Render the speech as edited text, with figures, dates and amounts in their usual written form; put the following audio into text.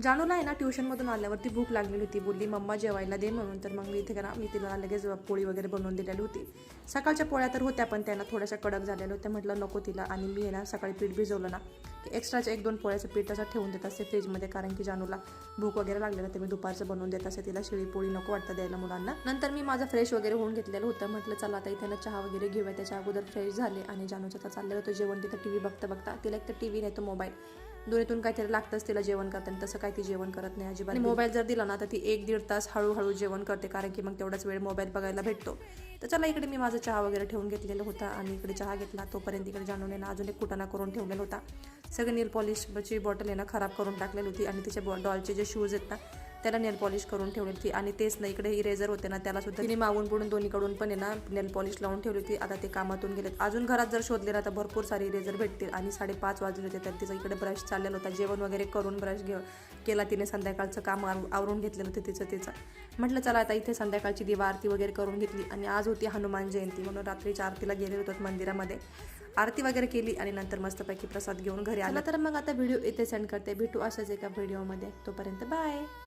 जानूला आहे ना ट्युशनमधून आल्यावरती भूक लागलेली होती, बोलली मम्मा जेवायला दे म्हणून. तर मग मी तिला लगेच पोळी वगैरे बनवून दिलेली होती. सकाळच्या पोळ्या तर होत्या पण त्यांना थोड्याशा कडक झालेल्या होत्या, म्हटलं नको तिला. आणि मी आहे ना सकाळी पीठ भिजवलं ना की एक्स्ट्राच्या 1-2 पोळ्याचं पीठ असं ठेवून देत असते फ्रीजमध्ये, कारण की जानूला भूक वगैरे लागलेलं ते मी दुपारचं बनवून देत असते तिला. शिळी पोळी नको वाटतं द्यायला मुलांना. नंतर मी माझं फ्रेश वगैरे होऊन घेतलेलं होतं, म्हटलं चला आता इथे ना चहा वगैरे घेऊया. त्याच्या अगोदर फ्रेश झाले आणि जानूचं आता चाललेलं होतं जेवण. तिथं टी व्ही बघता तिला एक तर टी व्ही नाही तो मोबाईल, दोन्हीतून काहीतरी लागतंच तिला जेवण करताना. तसं काही ती जेवण करत नाही अजिबात. आणि मोबाईल जर दिला ना तर ती 1-1.5 तास हळूहळू जेवण करते, कारण की मग तेवढाच वेळ मोबाईल बघायला भेटतो. तर चला इकडे मी माझा चहा वगैरे ठेवून घेतलेला होता आणि इकडे चहा घेतला. तोपर्यंत इकडे जानूने ना अजून एक कुटाणा करून ठेवलेला होता. सगळे नेल पॉलिशची बॉटल आहे ना खराब करून टाकलेली होती आणि तिच्या डॉलचे जे शूज आहेत ना त्याला नेल पॉलिश करून ठेवली होती. आणि तेच ना इकडे इरेझर होते ना त्याला सुद्धा तिने मागून पुढून दोन्हीकडून पण आहे ना नेल पॉलिश लावून ठेवली होती. आता ते कामातून गेलेत. अजून घरात जर शोधले ना तर भरपूर सारे इरेझर भेटतील. आणि 5:30 वाजले होते तर तिचा इकडे ब्रश चाललेला होता. जेवण वगैरे करून ब्रश केला तिने, संध्याकाळचं काम आवरून घेतलेलं होतं तिचं. म्हटलं चला आता इथे संध्याकाळची दिवा आरती वगैरे करून घेतली. आणि आज होती हनुमान जयंती म्हणून रात्रीच्या आरतीला गेले होतो मंदिरामध्ये. आरती वगैरे केली आणि नंतर मस्तपैकी प्रसाद घेऊन घरी आला. तर मग आता व्हिडिओ इथे सेंड करते. भेटू अशाच एका व्हिडिओमध्ये. तोपर्यंत बाय.